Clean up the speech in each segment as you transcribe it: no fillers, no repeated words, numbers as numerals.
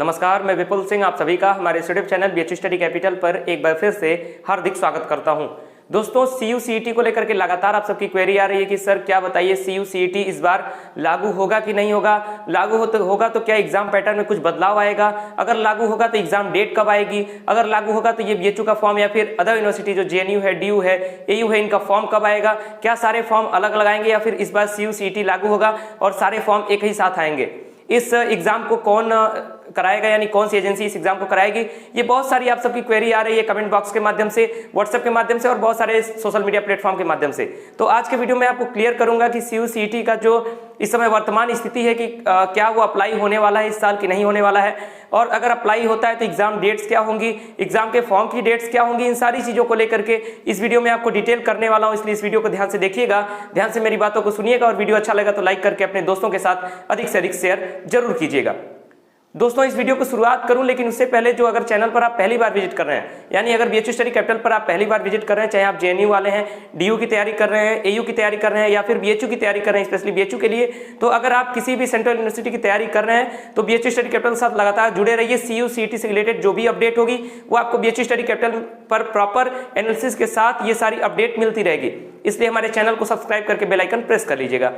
नमस्कार, मैं विपुल सिंह आप सभी का हमारे YouTube channel BHU study capital पर एक बार फिर से हार्दिक स्वागत करता हूं। दोस्तों, CU/CET को लेकर के लगातार आप सबकी क्वेरी आ रही है कि सर क्या बताइए CU/CET इस बार लागू होगा कि नहीं होगा, लागू होगा तो क्या एग्जाम पैटर्न में कुछ बदलाव आएगा, अगर लागू होगा तो एग्जाम डेट कब आएगी, अगर लागू होगा तो ये बीएचयू का फॉर्म या फिर अदर यूनिवर्सिटी जो JNU है, DU है, AU है, इनका फॉर्म कब आएगा, क्या सारे फॉर्म अलग लगाएंगे या फिर इस बार CU/CET लागू होगा और सारे फॉर्म एक ही साथ आएंगे, इस एग्जाम को कौन कराएगा यानी कौन सी एजेंसी इस एग्जाम को कराएगी। ये बहुत सारी आप सबकी क्वेरी आ रही है कमेंट बॉक्स के माध्यम से, व्हाट्सएप के माध्यम से और बहुत सारे सोशल मीडिया प्लेटफॉर्म के माध्यम से। तो आज के वीडियो में आपको क्लियर करूंगा कि CU/CET का जो इस समय वर्तमान स्थिति है कि क्या वो अप्लाई होने वाला है इस साल कि नहीं होने वाला है, और अगर अप्लाई होता है तो एग्जाम डेट्स क्या होंगी, एग्जाम के फॉर्म की डेट्स क्या होंगी, इन सारी चीजों को लेकर के इस वीडियो में आपको डिटेल करने वाला हूं। इसलिए इस वीडियो को ध्यान से देखिएगा, ध्यान से मेरी बातों को सुनिएगा और वीडियो अच्छा लगा तो लाइक करके अपने दोस्तों के साथ अधिक से अधिक शेयर जरूर कीजिएगा। दोस्तों, इस वीडियो को शुरुआत करूं लेकिन उससे पहले जो अगर चैनल पर आप पहली बार विजिट कर रहे हैं यानी अगर बीएचयू स्टडी कैपिटल पर आप पहली बार विजिट कर रहे हैं, चाहे आप JNU वाले हैं, DU की तैयारी कर रहे हैं, AU की तैयारी कर रहे हैं या फिर BHU की तैयारी कर रहे हैं, स्पेशली BHU के लिए, तो अगर आप किसी भी सेंट्रल यूनिवर्सिटी की तैयारी कर रहे हैं तो बीएचयू स्टडी कैपिटल के साथ लगातार जुड़े रहिए। CU/CET से रिलेटेड जो भी अपडेट होगी वो आपको बीएचयू स्टडी कैपिटल पर प्रॉपर एनालिसिस के साथ ये सारी अपडेट मिलती रहेगी, इसलिए हमारे चैनल को सब्सक्राइब करके बेल आइकन प्रेस कर लीजिएगा।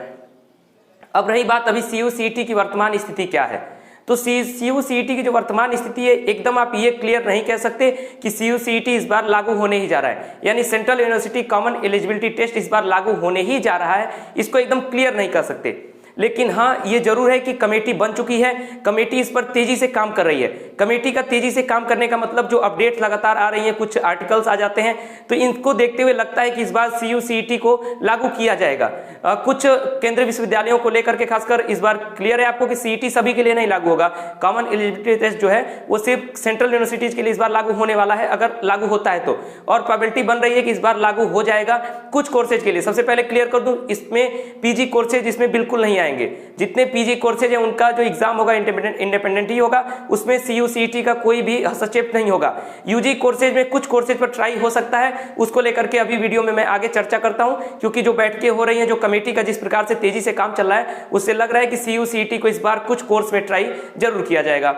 अब रही बात अभी CU/CET की वर्तमान स्थिति क्या है, तो CU/CET की जो वर्तमान स्थिति है एकदम आप ये क्लियर नहीं कह सकते कि CU/CET इस बार लागू होने ही जा रहा है, यानी central university common eligibility test इस बार लागू होने ही जा रहा है, इसको एकदम क्लियर नहीं कर सकते। लेकिन हाँ, ये जरूर है कि कमेटी बन चुकी है, कमेटी इस पर तेजी से काम कर रही है। कमेटी का तेजी से काम करने का मतलब जो अपडेट्स लगातार आ रही हैं, कुछ आर्टिकल्स आ जाते हैं, तो इनको देखते हुए लगता है कि इस बार CU/CET को लागू किया जाएगा। कुछ केंद्रीय विश्वविद्यालयों को लेकर के खासकर इस बार क्लियर है आपको कि CET सभी के लिए नहीं लागू होगा, कॉमन एलिजिबिलिटी टेस्ट जो है वो सिर्फ सेंट्रल यूनिवर्सिटीज के लिए इस बार लागू होने वाला है, अगर लागू होता है तो, और प्रोबेबिलिटी बन रही है कि इस बार लागू हो जाएगा कुछ कोर्सेज के लिए। सबसे पहले क्लियर कर दूं, इसमें PG कोर्सेज इसमें बिल्कुल नहीं आएंगे। जितने PG कोर्सेज हैं उनका जो एग्जाम होगा इंडिपेंडेंट ही होगा, उसमें CU/CET का कोई भी हस्तक्षेप नहीं होगा। UG कोर्सेज में कुछ कोर्सेज पर ट्राई हो सकता है, उसको लेकर के अभी वीडियो में मैं आगे चर्चा करता हूं, क्योंकि जो बैठकें हो रही हैं, जो कमेटी का जिस प्रकार से तेजी से काम चल रहा है, उससे लग रहा है कि CU/CET को इस बार कुछ कोर्स में ट्राई जरूर किया जाएगा।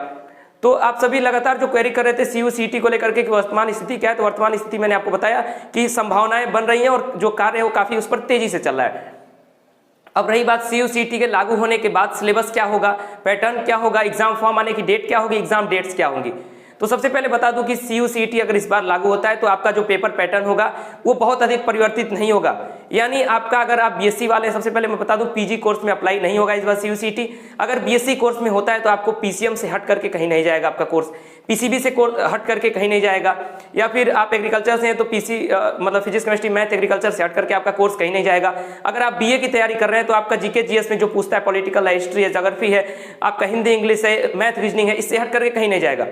तो आप सभी लगातार जो क्वेरी कर रहे थे CU/CET को लेकर के कि वर्तमान स्थिति क्या है, तो वर्तमान स्थिति मैंने आपको बताया कि संभावनाएं बन रही हैं और जो कार्य है वो काफी उस पर तेजी से चल रहा है। अब रही बात CU/CET के लागू होने के बाद सिलेबस क्या होगा, पैटर्न क्या होगा, एग्जाम फॉर्म आने की डेट क्या होगी, एग्जाम डेट्स क्या होंगी। तो सबसे पहले बता दूं कि CU/CET अगर इस बार लागू होता है तो आपका जो पेपर पैटर्न होगा वो बहुत अधिक परिवर्तित नहीं होगा। यानी आपका अगर आप BSc वाले, सबसे पहले मैं बता दूं PG कोर्स में अप्लाई नहीं होगा इस बार CU/CET। अगर BSc कोर्स में होता है तो आपको PCM से हट करके कहीं नहीं जाएगा आपका कोर्स, PCB से हट करके कहीं नहीं जाएगा, या फिर आप एग्रीकल्चर से हैं तो मतलब फिजिक्स केमिस्ट्री मैथ एग्रीकल्चर से हट करके आपका कोर्स कहीं नहीं जाएगा। अगर आप BA की तैयारी कर रहे हैं तो आपका GK GS में जो पूछता है पॉलिटिकल है, हिस्ट्री है, ज्योग्राफी है, आपका हिंदी इंग्लिश है, मैथ रीजनिंग है, इससे हट करके कहीं नहीं जाएगा।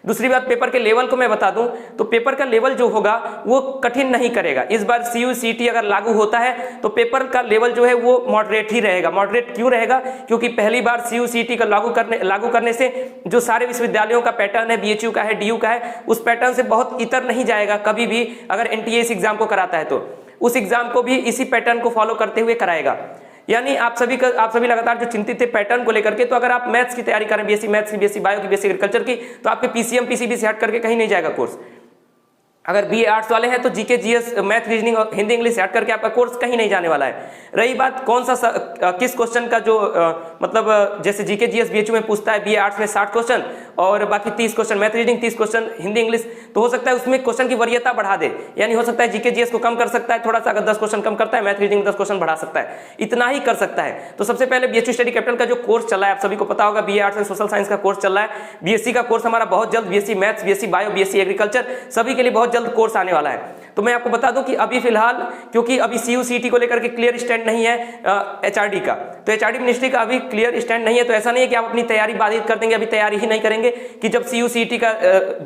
दूसरी बात, पेपर के लेवल को मैं बता दूं तो पेपर का लेवल जो होगा वो कठिन नहीं करेगा। इस बार CU/CET अगर लागू होता है तो पेपर का लेवल जो है वो मॉडरेट ही रहेगा। मॉडरेट क्यों रहेगा? क्योंकि पहली बार CU/CET का लागू करने से जो सारे विश्वविद्यालयों का पैटर्न है, BHU का है, DU का है, उस पैटर्न से बहुत इतर नहीं जाएगा कभी भी। अगर NTA इस एग्जाम को कराता है तो उस एग्जाम को भी इसी पैटर्न को फॉलो करते हुए कराएगा। यानी आप सभी लगातार जो चिंतित थे पैटर्न को लेकर के, तो अगर आप मैथ्स की तैयारी करें, BSc मैथ्स की, BSc बायो की, BSc एग्रीकल्चर की, तो आपके PCM PCB से हट करके कहीं नहीं जाएगा कोर्स। अगर BA आर्ट्स वाले हैं तो GK GS मैथ रीजनिंग और हिंदी इंग्लिश से हट करके आपका कोर्स कहीं नहीं जाने वाला है। रही बात किस क्वेश्चन का जो मतलब जैसे GK GS BHU में पूछता है, BA आर्ट्स में 60 क्वेश्चन और बाकी 30 question math reasoning, 30 question Hindi English, तो हो सकता है उसमें क्वेश्चन की वरीयता बढ़ा दे, यानी हो सकता है GK GS को कम कर सकता है थोड़ा सा, अगर 10 क्वेश्चन कम करता है, मैथ रीजनिंग 10 क्वेश्चन बढ़ा सकता है, इतना ही कर सकता है। तो सबसे पहले BHU स्टडी कैपिटल का जो कोर्स चल रहा है, आप सभी को पता होगा, BA arts and social science का कोर्स चल रहा है। BSc का कोर्स हमारा बहुत जल्द, BSc maths, BSc bio, BSc agriculture सभी के लिए बहुत जल्द कोर्स आने वाला है। तो मैं आपको बता दूं कि अभी फिलहाल, क्योंकि अभी CU/CET को लेकर के क्लियर स्टैंड नहीं है HRD का, तो HRD मिनिस्ट्री का अभी क्लियर स्टैंड नहीं है, तो ऐसा नहीं है कि आप अपनी तैयारी बाधित कर देंगे, अभी तैयारी ही नहीं करेंगे कि जब CU/CET का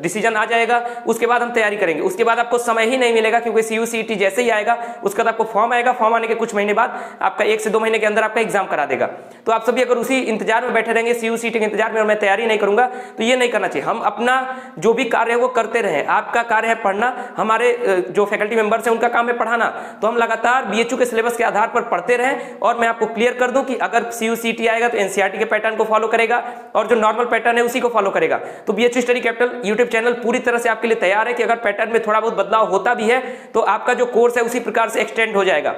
डिसीजन आ जाएगा उसके बाद हम तैयारी करेंगे। उसके बाद आपको समय ही नहीं मिलेगा, क्योंकि CU/CET जैसे ही आएगा उसके बाद आपको फॉर्म आएगा, फॉर्म आने के कुछ महीने बाद आपका 1 से 2 महीने के अंदर आपका एग्जाम करा देगा। तो आप सभी अगर उसी इंतजार में बैठे रहेंगे, CU/CET के इंतजार में, और मैं तैयारी नहीं करूंगा, तो ये नहीं करना चाहिए। हम अपना जो भी कार्य है वो करते रहे। आपका कार्य है पढ़ना, हमारे जो जो फैकल्टी मेंबर्स हैं उनका काम है पढ़ाना, तो हम लगातार बीएचयू के सिलेबस के आधार पर पढ़ते रहें। और मैं आपको क्लियर कर दूं कि अगर CU/CET आएगा तो एनसीईआरटी के पैटर्न को फॉलो करेगा और जो नॉर्मल पैटर्न है उसी को फॉलो करेगा। तो BHU study capital YouTube channel पूरी तरह से आपके लिए तैयार है कि अगर पैटर्न में थोड़ा बहुत बदलाव होता भी है तो आपका जो कोर्स है उसी प्रकार से एक्सटेंड हो जाएगा।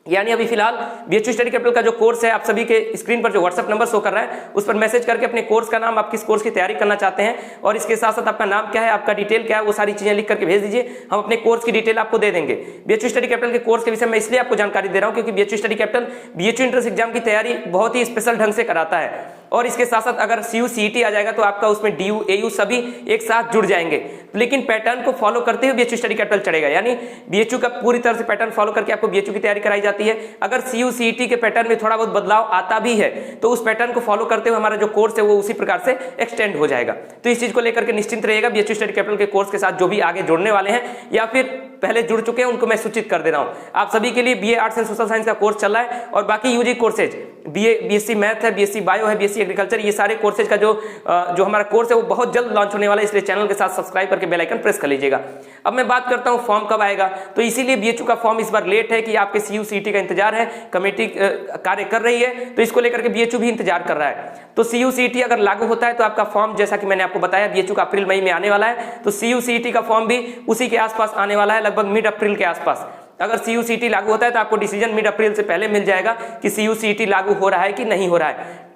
यानी अभी फिलहाल बीएचयू स्टडी कैपिटल का जो कोर्स है, आप सभी के स्क्रीन पर जो व्हाट्सएप नंबर शो कर रहा है उस पर मैसेज करके अपने कोर्स का नाम, आप किस कोर्स की तैयारी करना चाहते हैं और इसके साथ साथ आपका नाम क्या है, आपका डिटेल क्या है, वो सारी चीजें लिख करके भेज दीजिए। हम अपने कोर्स की डिटेल आपको दे देंगे। बीएचयू स्टडी कैपिटल के कोर्स के विषय में इसलिए आपको जानकारी दे रहा हूं क्योंकि BHU study capital BHU entrance exam की तैयारी बहुत ही स्पेशल ढंग से कराता है। और इसके साथ साथ अगर CU/CET आ जाएगा तो आपका उसमें DU AU सभी एक साथ जुड़ जाएंगे, लेकिन पैटर्न को फॉलो करते हुए बीएचयू स्टडी कैपिटल चढ़ेगा। यानी बीएचयू का पूरी तरह से पैटर्न फॉलो करके आपको बीएचयू की तैयारी कराई जाती है। अगर CU/CET के पैटर्न में थोड़ा बहुत बदलाव आता भी है तो उस पैटर्न को फॉलो करते हुए हमारा जो कोर्स है वो उसी प्रकार से एक्सटेंड हो जाएगा। तो इस चीज को लेकर के निश्चिंत रहिएगा। बीएचयू स्टडी कैपिटल के कोर्स के साथ जो भी आगे जुड़ने वाले हैं या फिर पहले जुड़ चुके हैं उनको मैं सूचित कर दे रहा हूं। आप सभी के लिए BA arts and social science का कोर्स चल रहा है और बाकी यूजी कोर्सेज BSc मैथ है, BSc बायो है, BSc एग्रीकल्चर, ये सारे कोर्सेज का जो हमारा कोर्स है वो बहुत जल्द लॉन्च होने वाला है, इसलिए चैनल के साथ सब्सक्राइब करके बेल आइकन प्रेस कर लीजिएगा। अब मैं बात करता हूं फॉर्म कब आएगा, तो इसीलिए बीएचयू का फॉर्म इस बार लेट है कि आपके CU/CET का इंतजार है, कमेटी कार्य कर रही है, तो इसको लेकर के बीएचयू भी इंतजार कर रहा है। तो CU/CET अगर लागू होता है तो आपका फॉर्म, जैसा कि मैंने आपको बताया, बीएचयू का अप्रैल मई में आने वाला है, तो CU/CET का फॉर्म भी उसी के आसपास आने वाला है, लगभग मिड अप्रैल के आसपास। अगर CU/CET लागू होता है तो आपको डिसीजन मिड अप्रैल से पहले मिल जाएगा कि CU/CET लागू हो रहा है कि नहीं हो रहा है।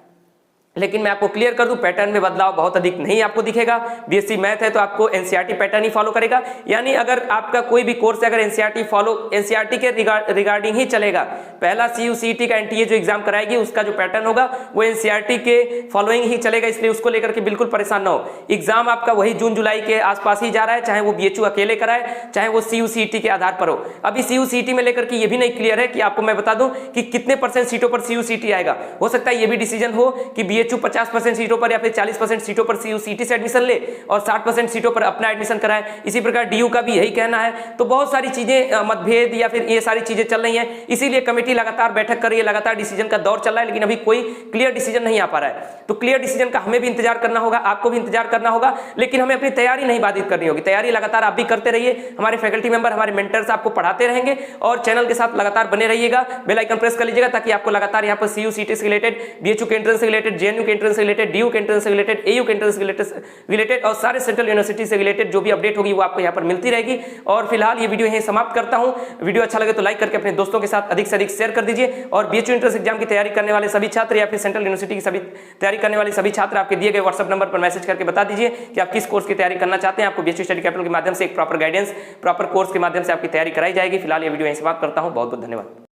लेकिन मैं आपको क्लियर कर दूं, पैटर्न में बदलाव बहुत अधिक नहीं आपको दिखेगा। बीएससी मैथ है तो आपको एनसीईआरटी पैटर्न ही फॉलो करेगा। यानी अगर आपका कोई भी कोर्स है, अगर एनसीईआरटी के रिगार्डिंग ही चलेगा, पहला CU/CET का एनटीए जो एग्जाम कराएगी उसका जो पैटर्न होगा वो एनसीईआरटी के फॉलोइंग ही चलेगा, इसलिए उसको लेकर के बिल्कुल परेशान ना हो। एग्जाम आपका वही जून जुलाई के आसपास ही जा रहा है, चाहे वो बीएचयू अकेले कराए, चाहे वो CU/CET के आधार पर हो। अभी CU/CET में लेकर के ये भी नहीं क्लियर है कि आपको मैं बता दूं कि कितने % सीटों पर CU/CET आएगा। हो सकता है ये भी डिसीजन हो कि बीएचयू 50% सीटों पर या फिर 40% सीटों पर CU/CET से एडमिशन ले और 60% सीटों पर अपना एडमिशन कराए। इसी प्रकार DU का भी यही कहना है। तो बहुत सारी चीजें मतभेद या फिर ये सारी चीजें चल रही हैं, इसीलिए कमेटी लगातार बैठक कर रही है, लगातार डिसीजन का दौर चल रहा है, लेकिन अभी कोई क्लियर डिसीजन नहीं आ पा रहा है। तो क्लियर डिसीजन का हमें भी इंतजार करना होगा, आपको भी इंतजार करना होगा, लेकिन हमें अपनी तैयारी नहीं बाधित करनी होगी। तैयारी लगातार आप भी करते रहिए, हमारे फैकल्टी मेंबर, हमारे मेंटर्स आपको पढ़ाते रहेंगे और चैनल के साथ लगातार बने रहिएगा। बेल आइकन प्रेस कर लीजिएगा ताकि आपको लगातार यहाँ पर CU/CET से रिलेटेड, बीएचयू के एंट्रेंस से रिलेटेड, JNU के एंट्रेंस से रिलेटेड, DU के एंट्रेंस से रिलेटेड, AU के एंट्रेंस से रिलेटेड और सारे सेंट्रल यूनिवर्सिटी से रिलेटेड जो भी अपडेट होगी वो आपको यहाँ पर मिलती रहेगी। और फिलहाल ये वीडियो यहीं समाप्त करता हूँ। वीडियो अच्छा लगे तो लाइक करके अपने दोस्तों के साथ अधिक से अधिक शेयर कर दीजिए। और बीएचयू एंट्रेंस एग्जाम की तैयारी करने वाले सभी छात्र या फिर सेंट्रल यूनिवर्सिटी की सभी तैयारी करने वाले सभी छात्र आपके दिए गए व्हाट्सएप नंबर पर मैसेज करके बता दीजिए कि आप किस कोर्स की तैयारी करना चाहते हैं। आपको बीएचयू स्टडी कैपिटल के माध्यम से एक प्रॉपर गाइडेंस, प्रॉपर कोर्स के माध्यम से आपकी तैयारी कराई जाएगी। फिलहाल ये वीडियो यहीं समाप्त करता हूँ। बहुत बहुत धन्यवाद।